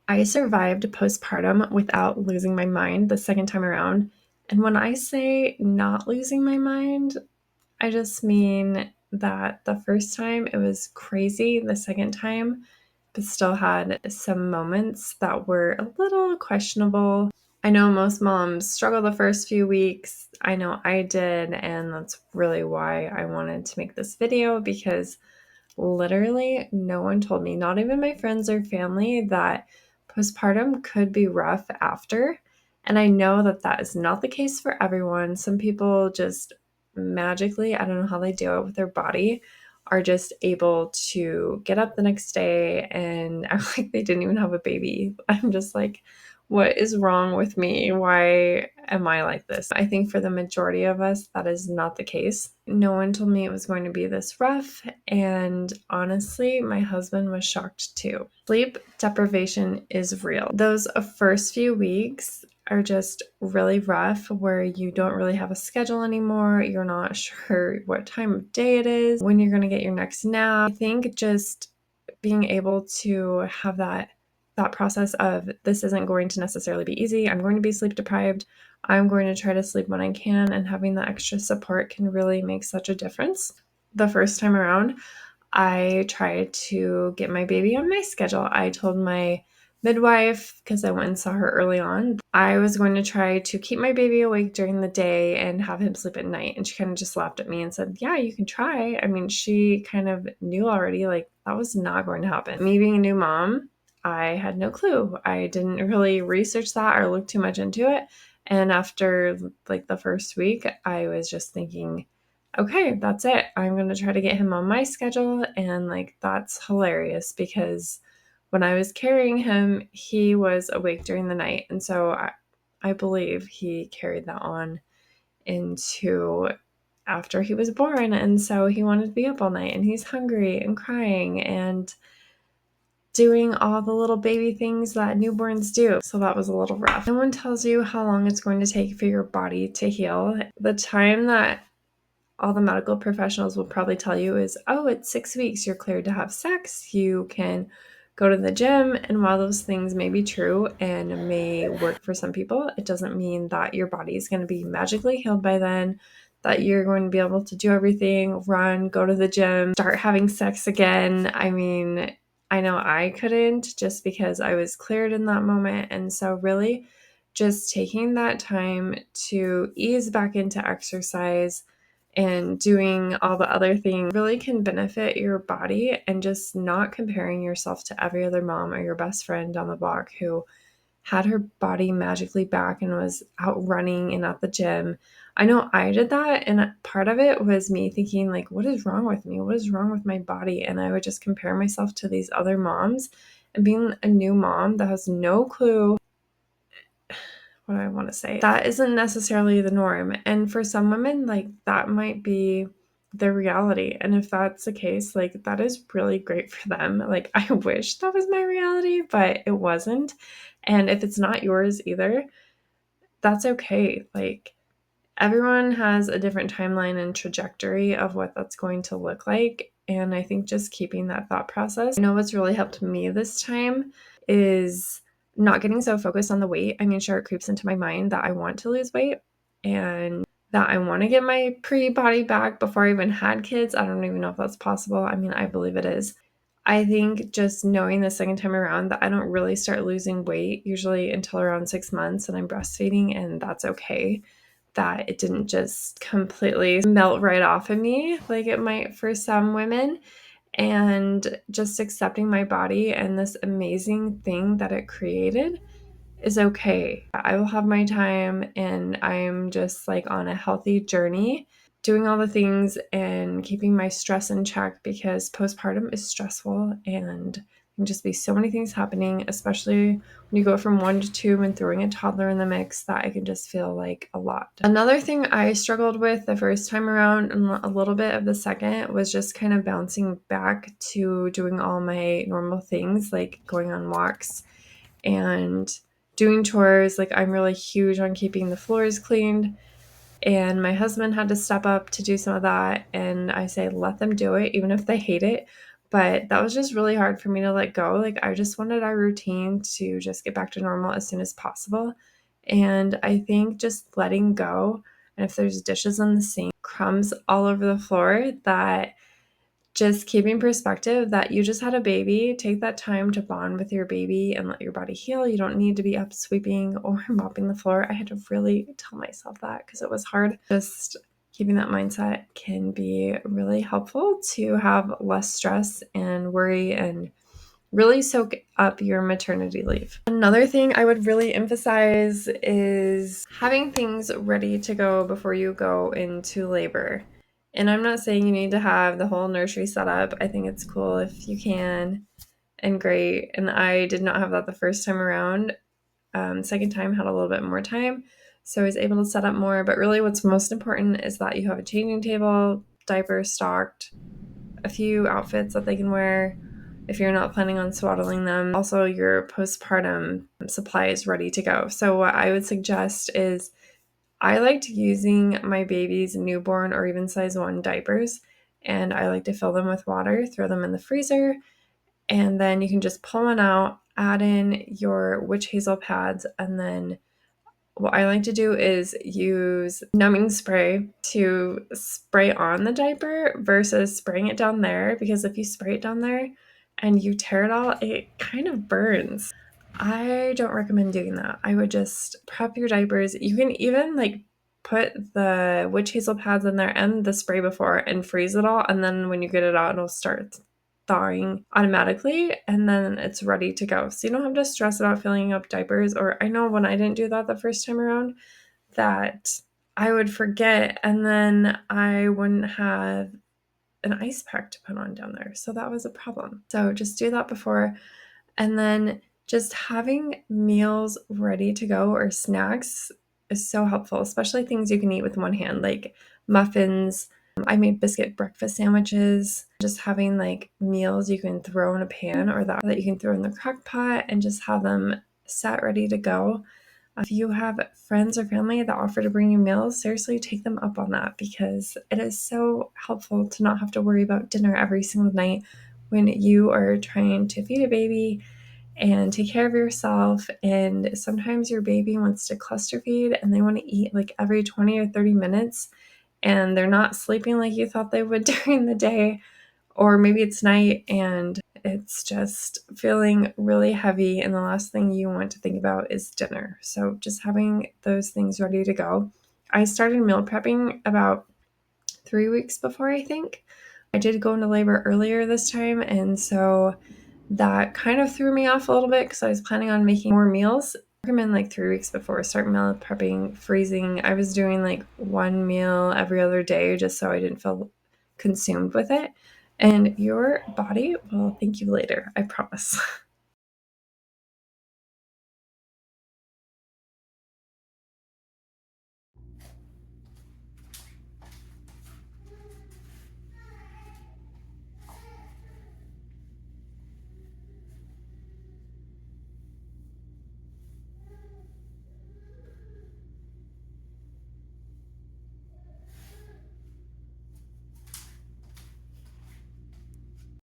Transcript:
I survived postpartum without losing my mind the second time around. And when I say not losing my mind, I just mean that the first time it was crazy, the second time, but still had some moments that were a little questionable. I know most moms struggle the first few weeks. I know I did, and that's really why I wanted to make this video because literally no one told me, not even my friends or family, that postpartum could be rough after. And I know that that is not the case for everyone. Some people just magically, I don't know how they do it with their body, are just able to get up the next day and act like they didn't even have a baby. I'm just like, what is wrong with me? Why am I like this? I think for the majority of us, that is not the case. No one told me it was going to be this rough, and honestly, my husband was shocked too. Sleep deprivation is real. Those first few weeks are just really rough where you don't really have a schedule anymore. You're not sure what time of day it is, when you're going to get your next nap. I think just being able to have that process of this isn't going to necessarily be easy. I'm going to be sleep deprived. I'm going to try to sleep when I can, and having that extra support can really make such a difference. The first time around, I tried to get my baby on my schedule. I told my midwife, because I went and saw her early on, I was going to try to keep my baby awake during the day and have him sleep at night. And she kind of just laughed at me and said, yeah, you can try. I mean, she kind of knew already, like, that was not going to happen. Me being a new mom, I had no clue. I didn't really research that or look too much into it. And after like the first week, I was just thinking, okay, that's it. I'm going to try to get him on my schedule. And like, that's hilarious because when I was carrying him, he was awake during the night. And so I believe he carried that on into after he was born. And so he wanted to be up all night and he's hungry and crying and doing all the little baby things that newborns do. So that was a little rough. No one tells you how long it's going to take for your body to heal. The time that all the medical professionals will probably tell you is, oh, it's 6 weeks. You're cleared to have sex. You can go to the gym. And while those things may be true and may work for some people, it doesn't mean that your body is going to be magically healed by then, that you're going to be able to do everything, run, go to the gym, start having sex again. I mean, I know I couldn't just because I was cleared in that moment. And so really just taking that time to ease back into exercise and doing all the other things really can benefit your body, and just not comparing yourself to every other mom or your best friend down the block who had her body magically back and was out running and at the gym. I know I did that, and part of it was me thinking like, what is wrong with me? What is wrong with my body? And I would just compare myself to these other moms, and being a new mom that has no clue what I want to say. That isn't necessarily the norm. And for some women, like that might be their reality. And if that's the case, like that is really great for them. Like I wish that was my reality, but it wasn't. And if it's not yours either, that's okay. Like everyone has a different timeline and trajectory of what that's going to look like. And I think just keeping that thought process. I know what's really helped me this time is not getting so focused on the weight. I mean, sure, it creeps into my mind that I want to lose weight and that I want to get my pre-body back before I even had kids. I don't even know if that's possible. I mean, I believe it is. I think just knowing the second time around that I don't really start losing weight usually until around 6 months and I'm breastfeeding, and that's okay. That it didn't just completely melt right off of me like it might for some women. And just accepting my body and this amazing thing that it created is okay. I will have my time, and I'm just like on a healthy journey, doing all the things and keeping my stress in check because postpartum is stressful and can just be so many things happening, especially when you go from 1 to 2 and throwing a toddler in the mix, that it can just feel like a lot. Another thing I struggled with the first time around and a little bit of the second was just kind of bouncing back to doing all my normal things like going on walks and doing chores. Like I'm really huge on keeping the floors cleaned, and my husband had to step up to do some of that, and I say let them do it even if they hate it, But that was just really hard for me to let go. Like, I just wanted our routine to just get back to normal as soon as possible. And I think just letting go, and if there's dishes on the sink, crumbs all over the floor, that just keeping perspective that you just had a baby, take that time to bond with your baby and let your body heal. You don't need to be up sweeping or mopping the floor. I had to really tell myself that because it was hard. Just keeping that mindset can be really helpful to have less stress and worry and really soak up your maternity leave. Another thing I would really emphasize is having things ready to go before you go into labor. And I'm not saying you need to have the whole nursery set up. I think it's cool if you can, and great. And I did not have that the first time around. Second time had a little bit more time, so I was able to set up more. But really what's most important is that you have a changing table, diapers stocked, a few outfits that they can wear if you're not planning on swaddling them. Also, your postpartum supply is ready to go. So what I would suggest is I liked using my baby's newborn or even size 1 diapers, and I like to fill them with water, throw them in the freezer, and then you can just pull one out, add in your witch hazel pads, and then what I like to do is use numbing spray to spray on the diaper versus spraying it down there, because if you spray it down there and you tear it all, it kind of burns. I don't recommend doing that. I would just prep your diapers. You can even like put the witch hazel pads in there and the spray before and freeze it all, and then when you get it out, it'll start thawing automatically, and then it's ready to go. So you don't have to stress about filling up diapers. Or I know when I didn't do that the first time around, that I would forget, and then I wouldn't have an ice pack to put on down there. So that was a problem. So just do that before. And then just having meals ready to go or snacks is so helpful, especially things you can eat with one hand, like muffins. I made biscuit breakfast sandwiches. Just having like meals you can throw in a pan or that you can throw in the crock pot and just have them set ready to go. If you have friends or family that offer to bring you meals, seriously take them up on that, because it is so helpful to not have to worry about dinner every single night when you are trying to feed a baby and take care of yourself. And sometimes your baby wants to cluster feed and they want to eat like every 20 or 30 minutes, and they're not sleeping like you thought they would during the day, or maybe it's night and it's just feeling really heavy, and the last thing you want to think about is dinner. So just having those things ready to go. I started meal prepping about 3 weeks before, I think. I did go into labor earlier this time, and so that kind of threw me off a little bit because I was planning on making more meals. I recommend like 3 weeks before, start meal prepping, freezing. I was doing like one meal every other day just so I didn't feel consumed with it. And your body will thank you later, I promise.